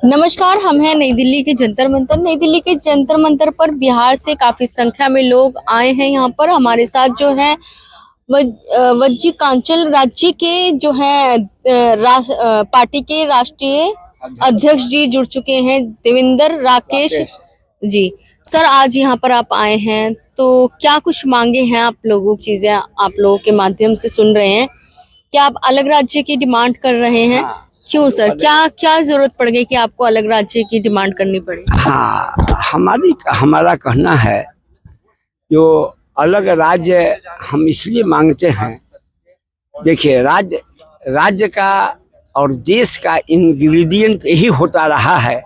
नमस्कार, हम हैं नई दिल्ली के जंतर मंतर। नई दिल्ली के जंतर मंतर पर बिहार से काफी संख्या में लोग आए हैं। यहाँ पर हमारे साथ जो है वज्जीकांचल राज्य के जो है पार्टी के राष्ट्रीय अध्यक्ष जी जुड़ चुके हैं, देवेंद्र राकेश जी। सर, आज यहाँ पर आप आए हैं तो क्या कुछ मांगे हैं आप लोगों की? चीजें आप लोगों के माध्यम से सुन रहे हैं, क्या आप अलग राज्य की डिमांड कर रहे हैं? क्यों सर, क्या क्या जरूरत पड़ गई कि आपको अलग राज्य की डिमांड करनी पड़ी? हाँ, हमारा कहना है जो अलग राज्य हम इसलिए मांगते हैं। देखिए, राज्य का और देश का इंग्रेडिएंट यही होता रहा है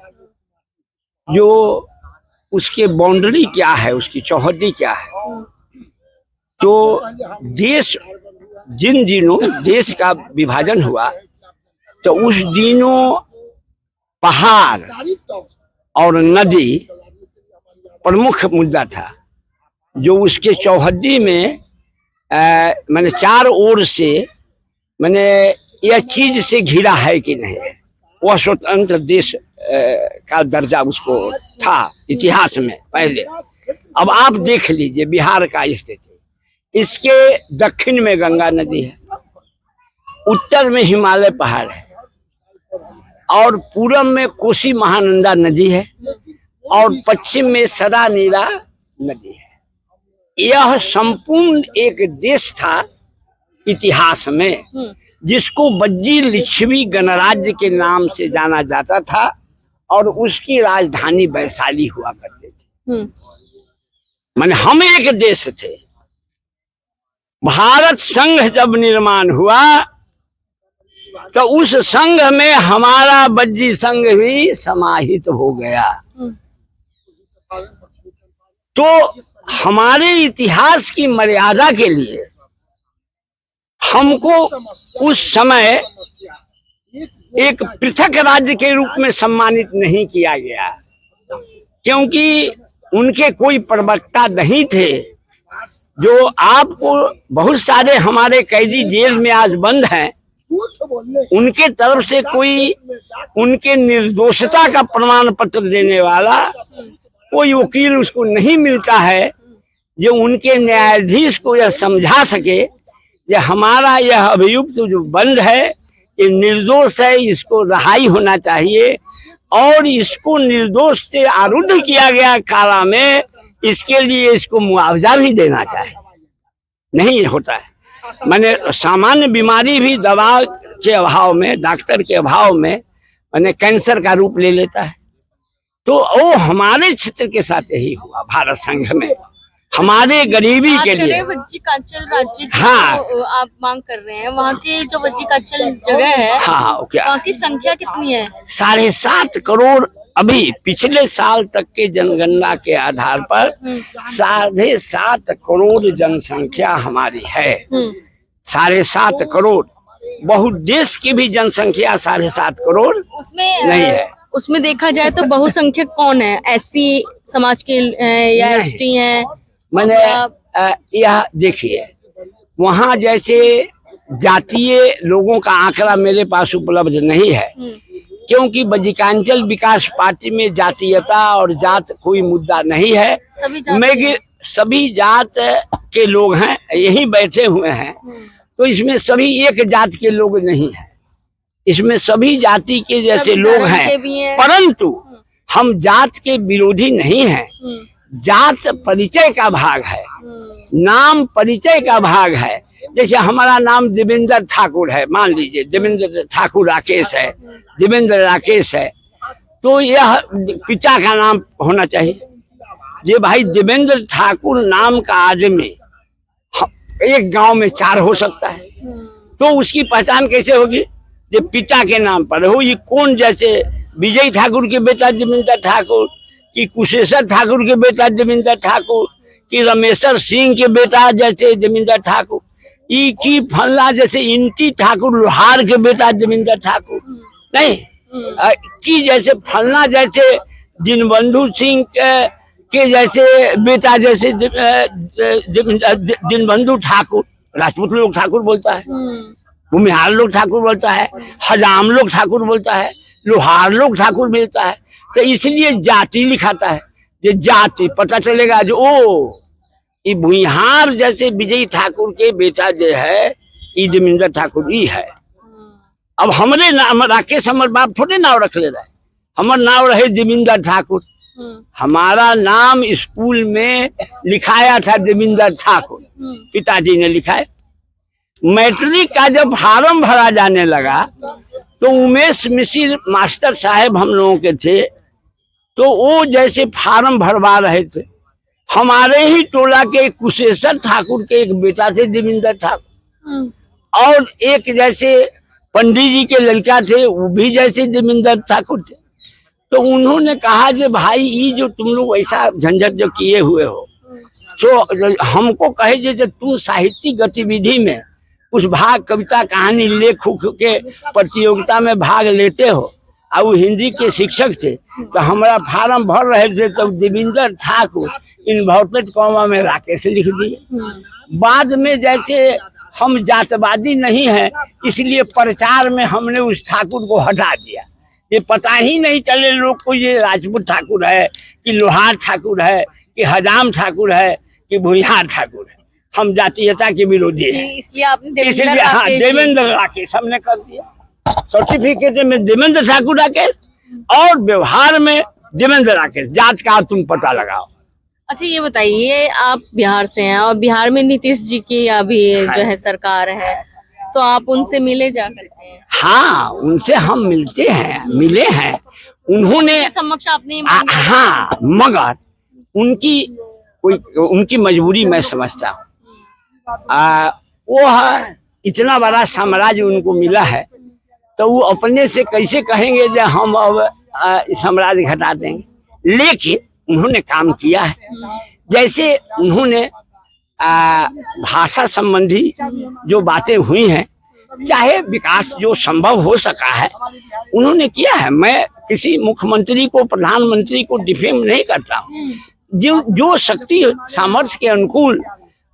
जो उसके बाउंड्री क्या है, उसकी चौहद्दी क्या है। तो देश जिन दिनों देश का विभाजन हुआ तो उस दिनों पहाड़ और नदी प्रमुख मुद्दा था, जो उसके चौहद्दी में मैंने चार ओर से मैंने यह चीज से घिरा है कि नहीं, वह स्वतंत्र देश का दर्जा उसको था इतिहास में पहले। अब आप देख लीजिए बिहार का स्थिति, इसके दक्षिण में गंगा नदी है, उत्तर में हिमालय पहाड़ है और पूरब में कोसी महानंदा नदी है और पश्चिम में सदा नीला नदी है। यह संपूर्ण एक देश था इतिहास में, जिसको बज्जी लिच्छवी गणराज्य के नाम से जाना जाता था और उसकी राजधानी वैशाली हुआ करते थे। माने हम एक देश थे। भारत संघ जब निर्माण हुआ तो उस संघ में हमारा बज्जी संघ भी समाहित हो गया। तो हमारे इतिहास की मर्यादा के लिए हमको उस समय एक पृथक राज्य के रूप में सम्मानित नहीं किया गया, क्योंकि उनके कोई प्रवक्ता नहीं थे। जो आपको बहुत सारे हमारे कैदी जेल में आज बंद हैं, उनके तरफ से कोई उनके निर्दोषता का प्रमाण पत्र देने वाला कोई वकील उसको नहीं मिलता है, जो उनके न्यायाधीश को यह समझा सके कि हमारा यह अभियुक्त जो बंद है ये निर्दोष है, इसको रिहाई होना चाहिए और इसको निर्दोष से आरूढ़ किया गया कारा में, इसके लिए इसको मुआवजा भी देना चाहिए। नहीं होता है। मैंने सामान्य बीमारी भी दवा के अभाव में, डॉक्टर के अभाव में मैंने कैंसर का रूप ले लेता है। तो वो हमारे क्षेत्र के साथ यही हुआ भारत संघ में, हमारे गरीबी के लिए। वज्जीकांचल राज्य हाँ, आप मांग कर रहे हैं, वहाँ की जो वज्जीकांचल जगह है, हाँ, क्या वहाँ की संख्या कितनी है? 7.5 करोड़। अभी पिछले साल तक के जनगणना के आधार पर 7.5 करोड़ जनसंख्या हमारी है। 7.5 करोड़। बहुत देश की भी जनसंख्या 7.5 करोड़ उसमें नहीं है। उसमें देखा जाए तो बहुसंख्यक कौन है? एससी समाज के या एसटी हैं? मैंने यह देखिए, वहाँ जैसे जातीय लोगों का आंकड़ा मेरे पास उपलब्ध नहीं है, क्योंकि वज्जीकांचल विकास पार्टी में जातीयता और जात कोई मुद्दा नहीं है। सभी जात के लोग हैं, यही बैठे हुए हैं। तो इसमें सभी एक जात के लोग नहीं हैं, इसमें सभी जाति के जैसे लोग हैं, परंतु हम जात के विरोधी नहीं हैं। जात परिचय का भाग है, नाम परिचय का भाग है। जैसे हमारा नाम देवेंद्र ठाकुर है, मान लीजिए देवेंद्र ठाकुर राकेश है, देवेंद्र राकेश है, तो यह पिता का नाम होना चाहिए। ये भाई देवेंद्र ठाकुर नाम का आदमी एक गांव में 4 हो सकता है, तो उसकी पहचान कैसे होगी? ये पिता के नाम पर हो। ये कौन, जैसे विजय ठाकुर के बेटा देवेंद्र ठाकुर, कि कुशेश्वर ठाकुर के बेटा देवेंद्र ठाकुर, कि रमेश्वर सिंह के बेटा जैसे देवेंद्र ठाकुर, की फल्ला जैसे इंटी ठाकुर लोहार के बेटा देवेंद्र ठाकुर नहीं, कि जैसे फल्ला जैसे दीनबंधु सिंह के जैसे बेटा जैसे दीनबंधु ठाकुर, राजपूत लोग ठाकुर बोलता है, भूमिहार लोग ठाकुर बोलता है, हजाम लोग ठाकुर बोलता है, लोहार लोग ठाकुर मिलता है। तो इसलिए जाति लिखाता है, जो जाति पता चलेगा जो ओ ये भूमिहार जैसे विजय ठाकुर के बेटा जो है ये जमींदार ठाकुर ही है। अब हमरे नाम राकेश हमर बाप थोड़े नाव रख ले रहे, हमर नाव रहे जमींदार ठाकुर। हमारा नाम स्कूल में लिखाया था जमींदार ठाकुर, पिताजी ने लिखाया। मैट्रिक का जब फार्म भरा जाने लगा तो उमेश मिश्र मास्टर साहब हम लोगों के थे, तो वो जैसे फार्म भरवा रहे थे, हमारे ही टोला के कुशेश्वर ठाकुर के एक बेटा थे जमींदार ठाकुर, और एक जैसे पंडित जी के लड़का थे वो भी जैसे जमींदार ठाकुर थे। तो उन्होंने कहा कि भाई ये जो तुम लोग ऐसा झंझट जो किए हुए हो, तो हमको कहे जे तुम साहित्यिक गतिविधि में कुछ भाग कविता कहानी लेख के प्रतियोगिता में भाग लेते हो। और वो हिंदी के शिक्षक थे, तो हमारा फार्म भर रहे थे तो देवेंद्र ठाकुर इन्वर्टेड कॉमा में राकेश लिख दिए। बाद में जैसे हम जातवादी नहीं है इसलिए प्रचार में हमने उस ठाकुर को हटा दिया। ये पता ही नहीं चले लोग को ये राजपूत ठाकुर है कि लोहार ठाकुर है कि हजाम ठाकुर है कि भूमिहार ठाकुर है। हम जातीयता के विरोधी हैं, इसलिए आपने इसलिए हाँ देवेंद्र राकेश हमने कर दिया। सर्टिफिकेट में देवेंद्र ठाकुर राकेश और व्यवहार में देवेंद्र राकेश, जात का तुम पता लगाओ। अच्छा ये बताइए, आप बिहार से हैं और बिहार में नीतीश जी की अभी जो है सरकार है, तो आप उनसे मिले जा करते हैं? हाँ उनसे हम मिलते हैं, मिले हैं। उन्होंने समक्ष आपने हाँ, मगर उनकी मजबूरी मैं समझता हूँ। वो है इतना बड़ा साम्राज्य उनको मिला है, तो वो अपने से कैसे कहेंगे जो हम अब साम्राज्य घटा देंगे। लेकिन उन्होंने काम किया है, जैसे उन्होंने भाषा संबंधी जो बातें हुई हैं, चाहे विकास जो संभव हो सका है उन्होंने किया है। मैं किसी मुख्यमंत्री को प्रधानमंत्री को डिफेम नहीं करता हूँ। जो शक्ति सामर्थ्य के अनुकूल,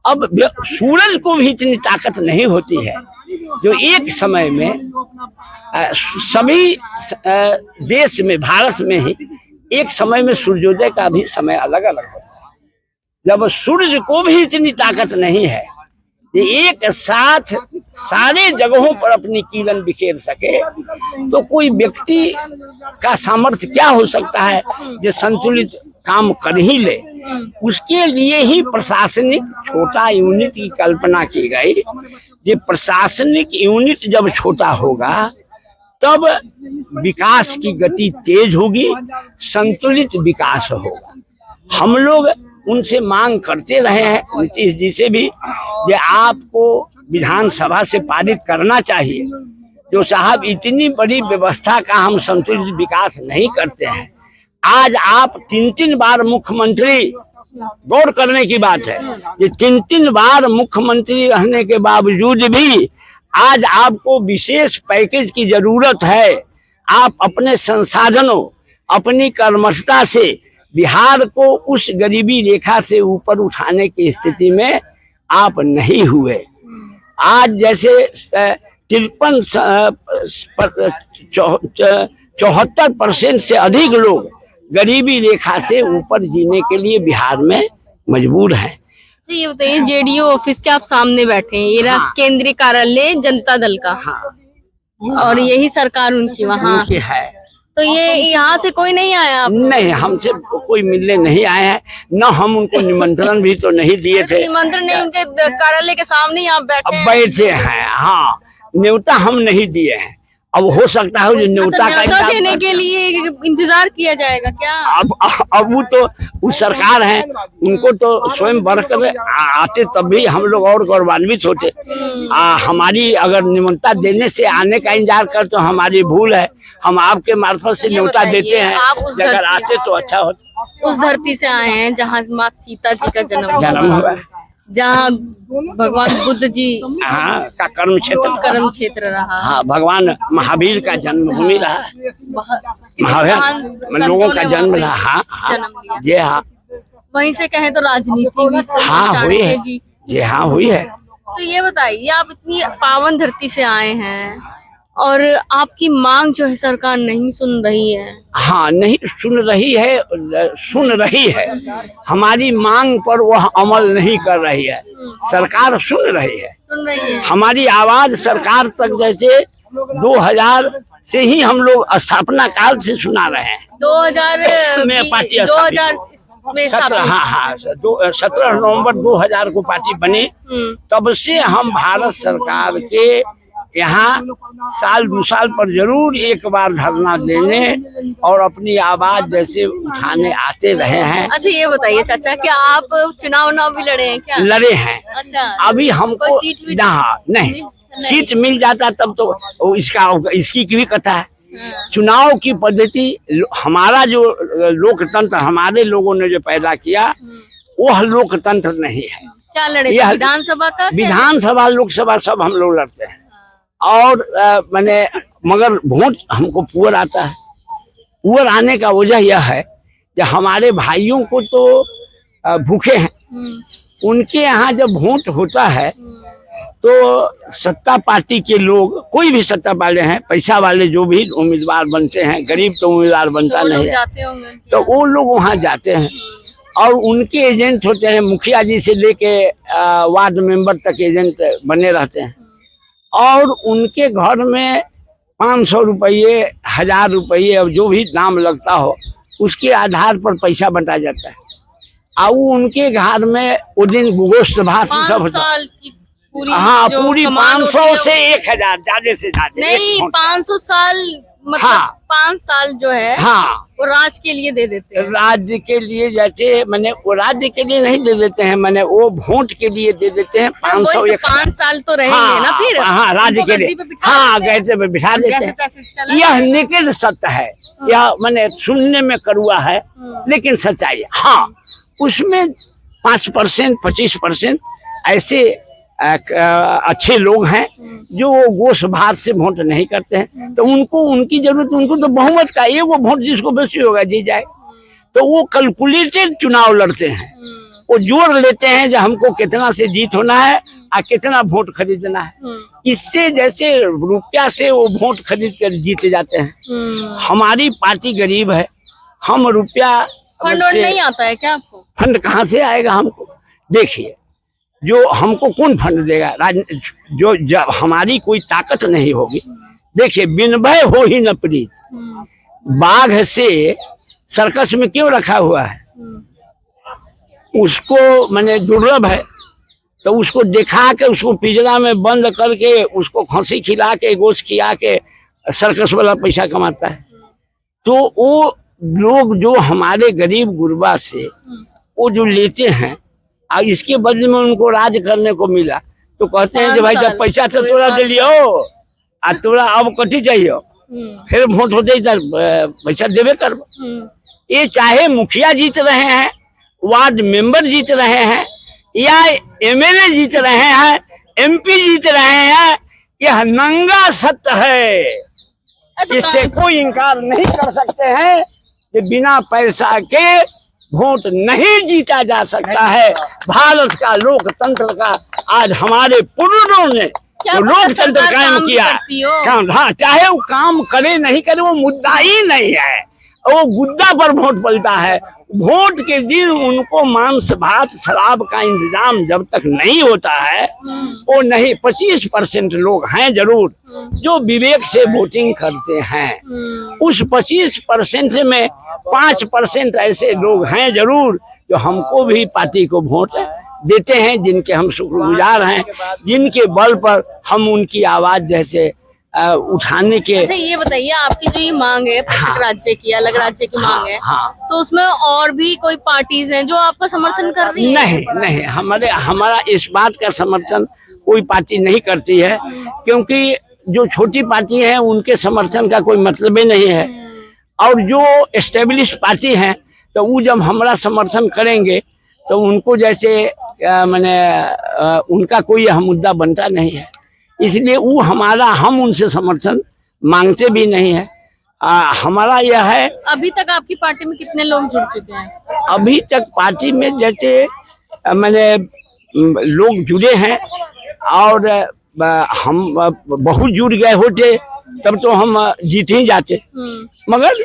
अब सूरज को भी इतनी ताकत नहीं होती है जो एक समय में सभी देश में, भारत में ही एक समय में सूर्योदय का भी समय अलग अलग होता है। जब सूर्य को भी इतनी ताकत नहीं है कि एक साथ सारे जगहों पर अपनी किरण बिखेर सके, तो कोई व्यक्ति का सामर्थ्य क्या हो सकता है जो संतुलित काम कर ही ले। उसके लिए ही प्रशासनिक छोटा यूनिट की कल्पना की गई। ये प्रशासनिक यूनिट जब छोटा होगा तब विकास की गति तेज होगी, संतुलित विकास होगा। हम लोग उनसे मांग करते रहे हैं, नीतीश जी से भी, कि आपको विधानसभा से पारित करना चाहिए। जो साहब इतनी बड़ी व्यवस्था का हम संतुलित विकास नहीं करते हैं। आज आप 3 बार मुख्यमंत्री, गौर करने की बात है, ये 3 बार मुख्यमंत्री रहने के बावजूद भी आज आपको विशेष पैकेज की जरूरत है। आप अपने संसाधनों, अपनी कर्मठता से बिहार को उस गरीबी रेखा से ऊपर उठाने की स्थिति में आप नहीं हुए। आज जैसे 74% से अधिक लोग गरीबी रेखा से ऊपर जीने के लिए बिहार में मजबूर हैं। तो ये बताइए, जेडीयू ऑफिस के आप सामने बैठे हैं, ये रहा केंद्रीय कार्यालय जनता दल का। हाँ। और यही सरकार उनकी वहाँ है। तो ये यहाँ से कोई नहीं आया आप? नहीं, हमसे कोई मिलने नहीं आए हैं, न हम उनको निमंत्रण भी तो नहीं दिए थे। निमंत्रण नहीं, उनके कार्यालय के सामने ही आप बैठे हैं। हाँ, न्योता हम नहीं दिए हैं। अब हो सकता है जो न्योता का देने के लिए इंतजार किया जाएगा क्या? अब वो सरकार है, उनको तो स्वयं बढ़कर आते तब भी हम लोग और गौरवान्वित होते। हमारी अगर निमंत्रण देने से आने का इंतजार कर तो हमारी भूल है। हम आपके मार्फत से न्योता देते हैं, अगर आते तो अच्छा होता। उस धरती से आए हैं जहाँ माता सीता जी का जन्म हुआ, जहाँ भगवान बुद्ध जी का कर्म क्षेत्र रहा। हाँ, भगवान महावीर का जन्मभूमि रहा, महावीर लोगों का जन्म रहा। हाँ जी, हाँ। वहीं से कहें तो राजनीति भी हाँ हुई है जी, हाँ हुई है। तो ये बताइए, आप इतनी पावन धरती से आए हैं और आपकी मांग जो है सरकार नहीं सुन रही है। हाँ, नहीं सुन रही है, सुन रही है, हमारी मांग पर वह अमल नहीं कर रही है। सरकार सुन रही है, सुन रही है। हमारी आवाज सरकार तक जैसे 2000 से ही हम लोग स्थापना काल से सुना रहे हैं। 2000 में पार्टी 2000 में 17 हाँ 17 नवंबर 2000 को पार्टी बनी। तब से हम भारत सरकार के यहाँ साल 2 साल पर जरूर एक बार धरना देने और अपनी आवाज जैसे उठाने आते रहे हैं। अच्छा ये बताइए चाचा, क्या आप चुनाव भी लड़े हैं क्या? लड़े हैं। अच्छा, अभी हमको कोई सीट नहीं सीट मिल जाता तब तो इसकी भी कथा है। चुनाव की पद्धति हमारा जो लोकतंत्र हमारे लोगों ने जो पैदा किया वह लोकतंत्र नहीं है। क्या लड़े थे? विधानसभा का? विधानसभा लोकसभा सब हम लोग लड़ते हैं और मैंने मगर वोट हमको पुअर आता है। पुअर आने का वजह यह है कि हमारे भाइयों को तो भूखे हैं, उनके यहाँ जब वोट होता है तो सत्ता पार्टी के लोग, कोई भी सत्ता वाले हैं, पैसा वाले जो भी उम्मीदवार बनते हैं, गरीब तो उम्मीदवार बनता नहीं है, जाते होंगे तो वो लोग वहाँ जाते हैं और उनके एजेंट होते हैं। मुखिया जी से लेके वार्ड मेंबर तक एजेंट बने रहते हैं और उनके घर में 500 रुपये, 1000 रुपये और जो भी दाम लगता हो उसके आधार पर पैसा बंटा जाता है। और वो उनके घर में वो दिन गोश्त भात सब होता है। हाँ, पूरी 500 से 1000, ज्यादा से ज्यादा नहीं, 500 साल मतलब हाँ, 5 साल जो है हाँ वो राज्य के लिए दे देते हैं। राज्य के लिए जैसे मैंने वो राज्य के लिए नहीं दे देते हैं, मैंने वो वोट के लिए दे देते हैं। 500 5 साल तो रहेंगे हाँ, ना फिर। हाँ राज्य के लिए हाँ गैसे में बिठा देते हैं। यह निकल सत्य है, यह मैंने सुनने में कड़वा है लेकिन सच्चाई है। हाँ, उसमें 5% 25% ऐसे अच्छे लोग हैं जो गोश भात से वोट नहीं करते हैं, तो उनको उनकी जरूरत, उनको तो बहुमत का एक वो वोट जिसको बेसी होगा जी जाए, तो वो कैलकुलेटेड चुनाव लड़ते हैं। वो जोड़ लेते हैं जो हमको कितना से जीत होना है और कितना वोट खरीदना है। इससे जैसे रुपया से वो वोट खरीद कर जीत जाते हैं। हमारी पार्टी गरीब है, हम रुपया फंड नहीं आता है क्या आपको? फंड कहाँ से आएगा हमको? देखिए, जो हमको कौन फंड देगा? जो जब हमारी कोई ताकत नहीं होगी। देखिए, बिन भय हो ही न प्रीत, बाघ से सर्कस में क्यों रखा हुआ है? उसको मैंने दुर्लभ है तो उसको दिखा के, उसको पिंजरा में बंद करके, उसको खांसी खिला के, गोश्त खिला के सर्कस वाला पैसा कमाता है। तो वो लोग जो हमारे गरीब गुरबा से वो जो लेते हैं और इसके बदले में उनको राज करने को मिला, तो कहते हैं कि भाई जब पैसा तो तोरा दे लियो और तोरा अब कथी चाहिए, फिर वोट होते पैसा देवे कर। ये चाहे मुखिया जीत रहे हैं, वार्ड मेंबर जीत रहे हैं या एमएलए जीत रहे हैं, एमपी जीत रहे हैं, यह नंगा सत्य है। इससे कोई इनकार नहीं कर सकते हैं कि बिना पैसा के वोट नहीं जीता जा सकता है। भारत का लोकतंत्र का आज हमारे पूर्वजों ने जो लोकतंत्र कायम किया, हाँ, चाहे वो काम करे नहीं करे वो मुद्दा ही नहीं है, वो गुद्दा पर वोट पलता है। वोट के दिन उनको मांस भात शराब का इंतजाम जब तक नहीं होता है, वो नहीं। 25% लोग हैं जरूर जो विवेक से वोटिंग करते हैं। उस 25% में 5% ऐसे लोग हैं जरूर जो हमको भी पार्टी को वोट देते हैं, जिनके हम शुक्रगुजार हैं, जिनके बल पर हम उनकी आवाज जैसे उठाने के। अच्छा ये बताइए, आपकी जो ये मांग है, प्रत्येक राज्य की अलग राज्य की मांग है, तो उसमें और भी कोई पार्टीज हैं जो आपका समर्थन कर रही है? नहीं, हमारा इस बात का समर्थन कोई पार्टी नहीं करती है, क्योंकि जो छोटी पार्टी है उनके समर्थन का कोई मतलब ही नहीं है। और जो एस्टेब्लिश पार्टी हैं तो वो जब हमारा समर्थन करेंगे तो उनको जैसे मैंने उनका कोई यह मुद्दा बनता नहीं है, इसलिए वो हम उनसे समर्थन मांगते भी नहीं है। हमारा यह है। अभी तक आपकी पार्टी में कितने लोग जुड़ चुके हैं? अभी तक पार्टी में जैसे मैंने लोग जुड़े हैं और हम बहुत जुड़ गए होते तब तो हम जीत ही जाते, मगर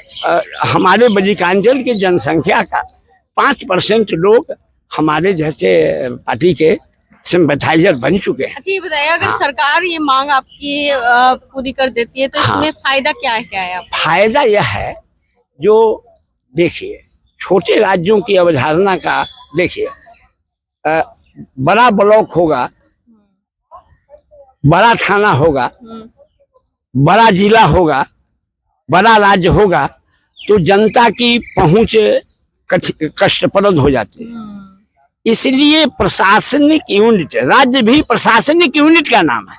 हमारे बजीकांचल की जनसंख्या का 5% लोग हमारे जैसे पार्टी के सिंपैथाइजर बन चुके हैं। अच्छा ये बताइए, अगर सरकार ये मांग आपकी पूरी कर देती है तो इसमें फायदा क्या है आप? फायदा यह है, जो देखिए छोटे राज्यों की अवधारणा का देखिए, बड़ा ब्लॉक होगा, बड़ा थाना होगा, बड़ा जिला होगा, बड़ा राज्य होगा, तो जनता की पहुंच कष्टप्रद हो जाती है। इसलिए प्रशासनिक यूनिट, राज्य भी प्रशासनिक यूनिट का नाम है,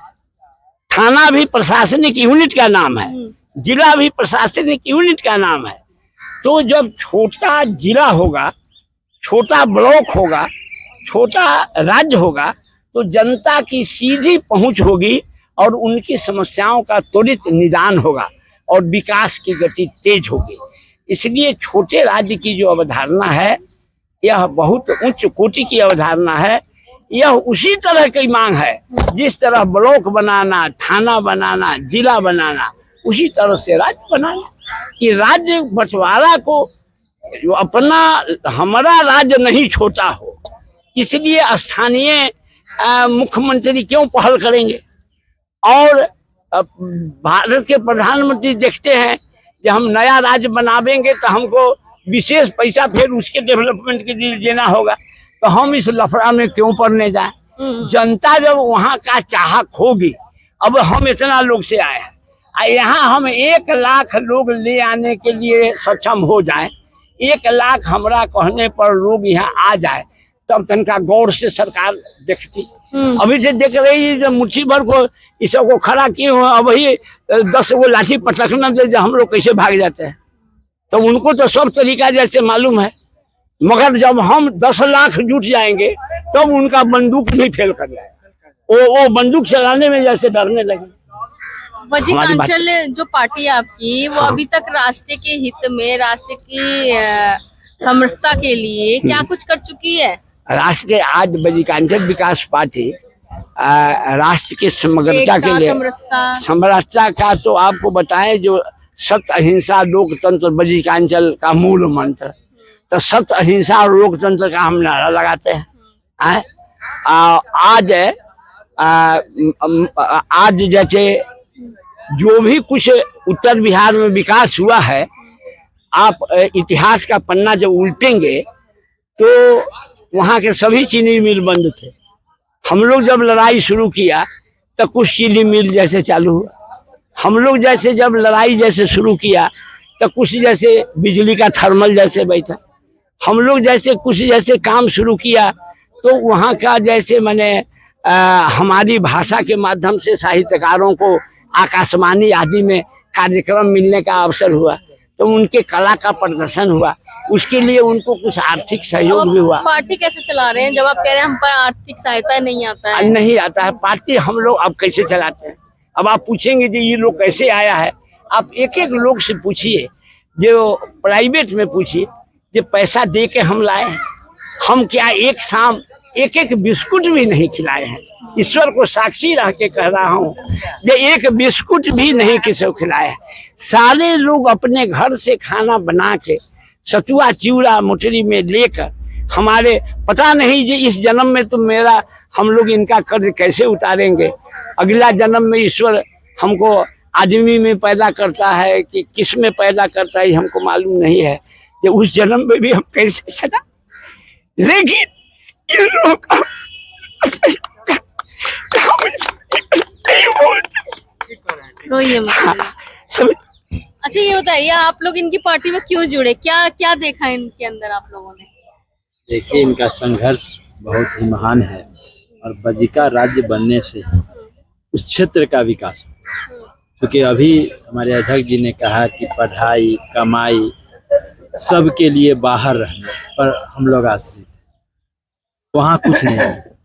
थाना भी प्रशासनिक यूनिट का नाम है, जिला भी प्रशासनिक यूनिट का नाम है। तो जब छोटा जिला होगा, छोटा ब्लॉक होगा, छोटा राज्य होगा, तो जनता की सीधी पहुंच होगी और उनकी समस्याओं का त्वरित निदान होगा और विकास की गति तेज होगी। इसलिए छोटे राज्य की जो अवधारणा है, यह बहुत उच्च कोटि की अवधारणा है। यह उसी तरह की मांग है जिस तरह ब्लॉक बनाना, थाना बनाना, जिला बनाना, उसी तरह से राज्य बनाना। कि राज्य बंटवारा को अपना, हमारा राज्य नहीं छोटा हो, इसलिए स्थानीय मुख्यमंत्री क्यों पहल करेंगे। और भारत के प्रधानमंत्री देखते हैं कि हम नया राज्य बनावेंगे तो हमको विशेष पैसा फिर उसके डेवलपमेंट के लिए देना होगा, तो हम इस लफड़ा में क्यों पड़ने जाएं। जनता जब वहाँ का चाहक होगी, अब हम इतना लोग से आए हैं, यहाँ हम 1 लाख लोग ले आने के लिए सक्षम हो जाएं, 1 लाख हमरा कहने पर लोग यहाँ आ जाए, तब तनका गौर से सरकार देखती। अभी जो देख रही है, जब मुट्ठी भर को इस सब को खड़ा किए हुए, अब ही 10 गो लाठी पटकना दे, हम लोग कैसे भाग जाते हैं। तो उनको तो सब तरीका जैसे मालूम है, मगर जब हम 10 लाख जुट जाएंगे तब उनका बंदूक नहीं फेल कर जाएगा, वो बंदूक चलाने में जैसे डरने लगे। बजीकांचल जो पार्टी आपकी, वो अभी तक राष्ट्र के हित में, राष्ट्र की समरसता के लिए क्या कुछ कर चुकी है? राष्ट्र के, आज बजीकांचल विकास पार्टी राष्ट्र की समग्रता के लिए, समरसता का तो आपको बताएं, जो सत्य अहिंसा लोकतंत्र बजीकांचल का मूल मंत्र, तो सत्य अहिंसा और लोकतंत्र का हम नारा लगाते हैं। आज जैसे जो भी कुछ उत्तर बिहार में विकास हुआ है, आप इतिहास का पन्ना जब उल्टेंगे तो वहाँ के सभी चीनी मिल बंद थे। हम लोग जब लड़ाई शुरू किया तो कुछ चीनी मिल जैसे चालू हुआ। हम लोग जैसे जब लड़ाई जैसे शुरू किया तो कुछ जैसे बिजली का थर्मल जैसे बैठा। हम लोग जैसे कुछ जैसे काम शुरू किया तो वहाँ का जैसे मैंने हमारी भाषा के माध्यम से साहित्यकारों को आकाशवाणी आदि में कार्यक्रम मिलने का अवसर हुआ, तो उनके कला का प्रदर्शन हुआ, उसके लिए उनको कुछ आर्थिक सहयोग भी हुआ। पार्टी कैसे चला रहे हैं, जब आप कह रहे हैं हम पर आर्थिक सहायता नहीं आता है? नहीं आता है पार्टी, हम लोग अब कैसे चलाते हैं। अब आप पूछेंगे कि ये लोग कैसे आया है, आप एक एक लोग से पूछिए, जो प्राइवेट में पूछिए, जो पैसा दे के हम लाए हैं। हम क्या एक शाम एक एक बिस्कुट भी नहीं खिलाए हैं, ईश्वर को साक्षी रह के कह रहा हूँ, जो एक बिस्कुट भी नहीं किसी को खिलाए हैं। सारे लोग अपने घर से खाना बना के सतुआ चिवड़ा मोटरी में लेकर, हमारे पता नहीं जी इस जन्म में तो मेरा, हम लोग इनका कर्ज कैसे उतारेंगे, अगला जन्म में ईश्वर हमको आदमी में पैदा करता है कि किस में पैदा करता है हमको मालूम नहीं है, कि उस जन्म में भी हम कैसे सदा। लेकिन इन लोग रोइए मत। अच्छा ये बताइए, आप लोग इनकी पार्टी में क्यों जुड़े, क्या क्या देखा इनके अंदर आप लोगों ने? देखिए, इनका संघर्ष बहुत ही महान है और बजीका राज्य बनने से ही उस क्षेत्र का विकास हो। क्योंकि अभी हमारे अध्यक्ष जी ने कहा कि पढ़ाई कमाई सबके लिए बाहर रहने पर हम लोग आश्रित, वहाँ कुछ नहीं है,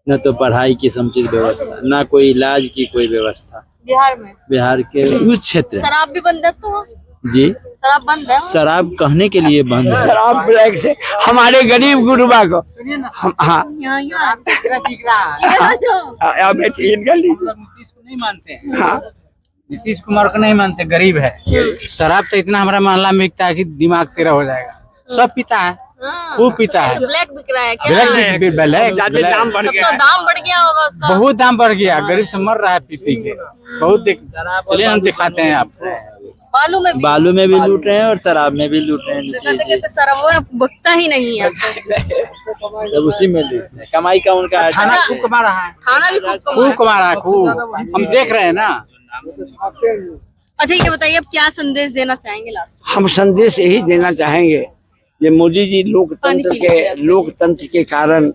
न तो पढ़ाई की समुचित व्यवस्था, न कोई इलाज की कोई व्यवस्था। बिहार में, बिहार के उस क्षेत्र शराब भी बंद है तो जी, शराब बंद है। शराब कहने के लिए बंद है। शराब ब्लैक से हमारे गरीब गुरबा को हाँ बेटी इनका लीजिए। नीतीश को नहीं मानते हैं, हाँ नीतीश कुमार को नहीं मानते, गरीब है। शराब तो इतना हमारा मोहल्ला में बिकता है कि दिमाग तेरा हो जाएगा। सब पीता है, खूब पीता है। ब्लैक बिक रहा है क्या? ब्लैक ज्यादा दाम बढ़ तब गया तो दाम बढ़ गया होगा उसका। बहुत दाम बढ़ गया, गरीब से मर रहा है पी पी के। बहुत चलिए हम दिखाते हैं आपको। बालू में भी लूट रहे हैं और शराब में भी लूट रहे हैं। कहते शराब बकता ही नहीं है। सब उसी में लूट रहे हैं। कमाई का उनका थाना खूब कमा रहा है, खाना भी खूब कमा रहा है, खूब। हम देख रहे हैं ना। अच्छा ये बताइए आप क्या संदेश देना चाहेंगे लास्ट में? हम संदेश यही देना चाहेंगे कि मोदी जी लोकतंत्र के कारण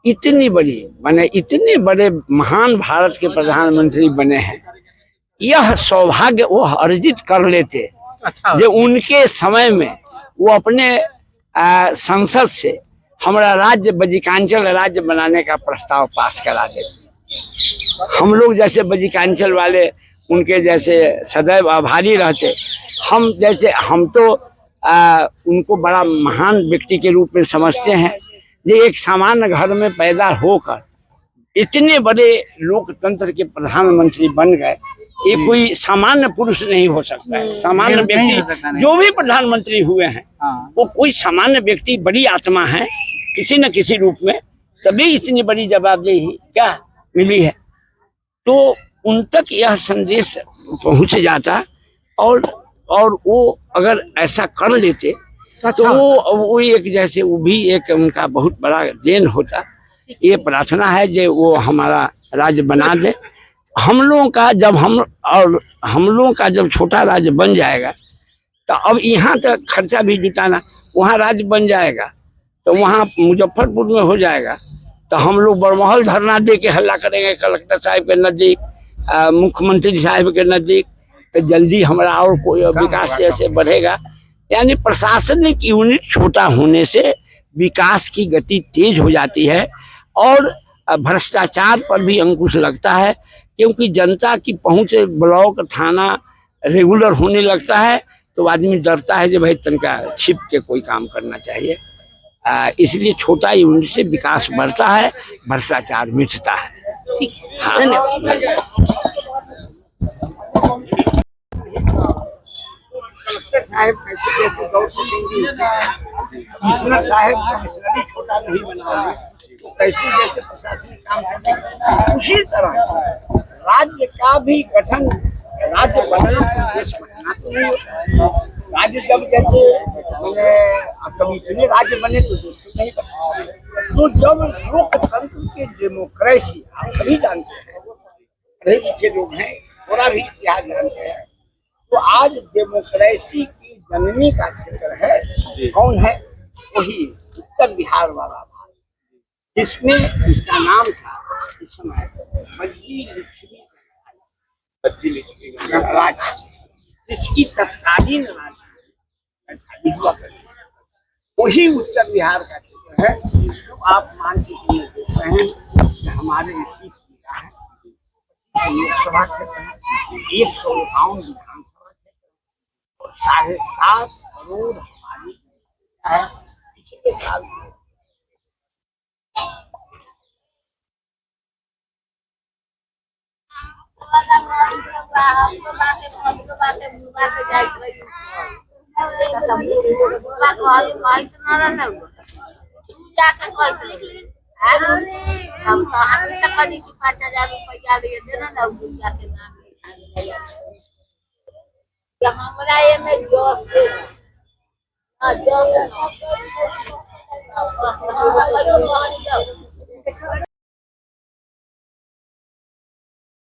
इतनी बड़ी माने इतने बड़े महान भारत के प्रधानमंत्री बने हैं। यह सौभाग्य वो अर्जित कर लेते जो उनके समय में वो अपने संसद से हमारा राज्य बजिकांचल राज्य बनाने का प्रस्ताव पास करा देते। हम लोग जैसे बजिकांचल वाले उनके जैसे सदैव आभारी रहते। हम तो उनको बड़ा महान व्यक्ति के रूप में समझते हैं। ये एक सामान्य घर में पैदा होकर इतने बड़े लोकतंत्र के प्रधानमंत्री बन गए, ये कोई सामान्य पुरुष नहीं हो सकता है। सामान्य व्यक्ति जो भी प्रधानमंत्री हुए हैं वो कोई सामान्य व्यक्ति बड़ी आत्मा है किसी न किसी रूप में, तभी इतनी बड़ी जवाबदेही क्या मिली है। तो उन तक यह संदेश पहुंच जाता और वो अगर ऐसा कर लेते तो वो एक जैसे वो भी एक उनका बहुत बड़ा देन होता। ये प्रार्थना है जो वो हमारा राज्य बना दे। हम लोगों का जब छोटा राज्य बन जाएगा तो अब यहाँ तक खर्चा भी जुटाना, वहाँ राज्य बन जाएगा तो वहाँ मुजफ्फरपुर में हो जाएगा तो हम लोग बड़महल धरना दे के हल्ला करेंगे कलेक्टर साहब के नज़दीक, मुख्यमंत्री साहब के नज़दीक, तो जल्दी हमारा और कोई विकास जैसे बढ़ेगा। यानी प्रशासनिक यूनिट छोटा होने से विकास की गति तेज हो जाती है और भ्रष्टाचार पर भी अंकुश लगता है, क्योंकि जनता की पहुंच ब्लॉक थाना रेगुलर होने लगता है तो आदमी डरता है कि भाई तनका छिप के कोई काम करना चाहिए। इसलिए छोटा यूनिट से विकास बढ़ता है, भ्रष्टाचार मिटता है। ठीक, हाँ धन्यवाद। कलेक्टर साहब कैसे कैसे दौड़ सकेंगे, कमिश्नर साहब कमिश्नरी छोटा नहीं बना है तो कैसे जैसे प्रशासनिक काम करेंगे। उसी तरह से राज्य का भी गठन, राज्य बनना तो देश बनना तो नहीं होता। राज्य जब जैसे कभी इतने राज्य बने तो देश तो नहीं बना। तो जब लोकतंत्र के डेमोक्रेसी आप सभी जानते हैं, पढ़े लिखे लोग हैं, थोड़ा भी इतिहास जानते हैं, तो आज डेमोक्रेसी की जननी का क्षेत्र है कौन है? वही उत्तर बिहार वाला भाग, जिसमें उसका नाम था इस समय बद्दी लक्ष्मी गणराज्य, जिसकी तत्कालीन राजधानी हुआ करती है, वही उत्तर बिहार का क्षेत्र है। तो आप मान के देख रहे हैं कि हमारे 21 जिला है, लोकसभा क्षेत्र है, 151 विधानसभा क्षेत्र और 7.5 करोड़ हमारी है। पिछले साल हम 5,000 रुपया लिए देना ना भूया के नाम हमारा ये में जोश है।